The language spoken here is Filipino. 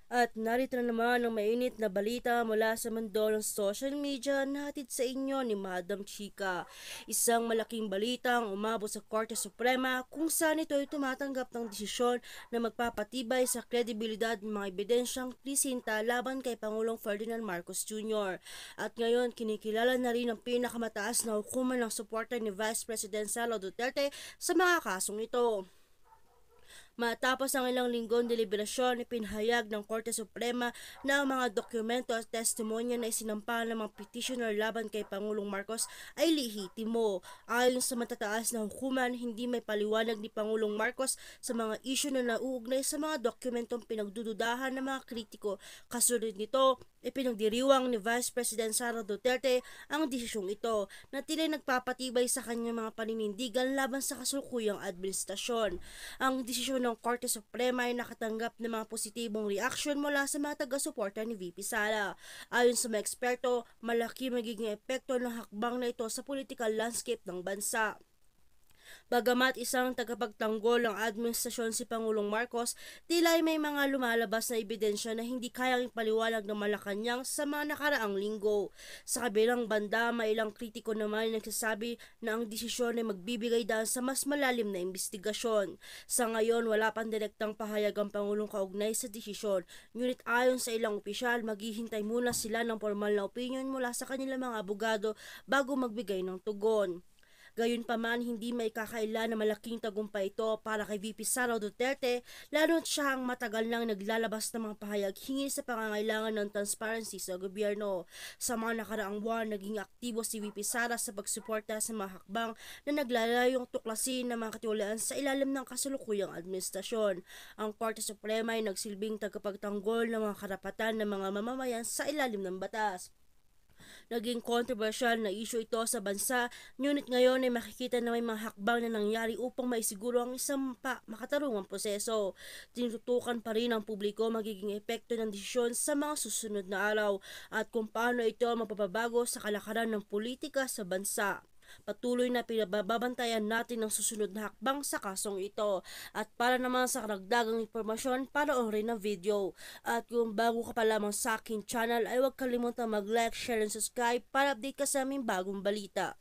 At narito na naman ang mainit na balita mula sa mundo ng social media na hatid sa inyo ni Madam Chika. Isang malaking balita ang umabot sa Korte Suprema kung saan ito ay tumatanggap ng desisyon na magpapatibay sa kredibilidad ng mga ebidensyang prisinta laban kay Pangulong Ferdinand Marcos Jr. At ngayon kinikilala na rin ang pinakamataas na hukuman ng suporta ni Vice President Sara Duterte sa mga kasong ito. Matapos ang ilang linggong deliberasyon, ipinahayag ng Korte Suprema na ang mga dokumento at testimonya na isinampa ng mga petitioner laban kay Pangulong Marcos ay lehitimo. Ayon sa matataas na hukuman, hindi may paliwanag ni Pangulong Marcos sa mga isyu na nauugnay sa mga dokumentong pinagdududahan ng mga kritiko. Kasunod nito, ipinagdiriwang ni Vice President Sara Duterte ang desisyong ito na tila nagpapatibay sa kanyang mga paninindigan laban sa kasulukuyang administrasyon. Ang desisyon ng Korte Suprema ay nakatanggap ng mga positibong reaksyon mula sa mga taga-suporta ni VP Sara. Ayon sa mga eksperto, malaki magiging epekto ng hakbang na ito sa political landscape ng bansa. Bagamat isang tagapagtanggol ng administrasyon si Pangulong Marcos, tila ay may mga lumalabas na ebidensya na hindi kayang ipaliwanag ng Malacanang sa mga nakaraang linggo. Sa kabilang banda, may ilang kritiko naman na nagsasabi na ang desisyon ay magbibigay daan sa mas malalim na investigasyon. Sa ngayon, wala pang direktang pahayag ang Pangulong kaugnay sa desisyon. Ngunit ayon sa ilang opisyal, maghihintay muna sila ng formal na opinion mula sa kanilang mga abogado bago magbigay ng tugon. Gayunpaman, hindi may kakaila na malaking tagumpay ito para kay VP Sara Duterte, lalo't siya ang matagal nang naglalabas ng mga pahayag hinggil sa pangangailangan ng transparency sa gobyerno. Sa mga nakaraang buwan, naging aktibo si VP Sara sa pagsuporta sa mga hakbang na naglalayong tuklasin ng mga katiwalaan sa ilalim ng kasalukuyang administrasyon. Ang Korte Suprema ay nagsilbing tagapagtanggol ng mga karapatan ng mga mamamayan sa ilalim ng batas. Naging controversial na issue ito sa bansa, ngunit ngayon ay makikita na may mga hakbang na nangyari upang maisiguro ang isang makatarungang proseso. Tinututukan pa rin ng publiko magiging epekto ng desisyon sa mga susunod na araw at kung paano ito mapapabago sa kalakaran ng politika sa bansa. Patuloy na pinababantayan natin ang susunod na hakbang sa kasong ito. At para naman sa karagdagang impormasyon, panoorin ang video. At kung bago ka pa lamang sa aking channel, ay huwag kalimutan mag-like, share, and subscribe para update ka sa aming bagong balita.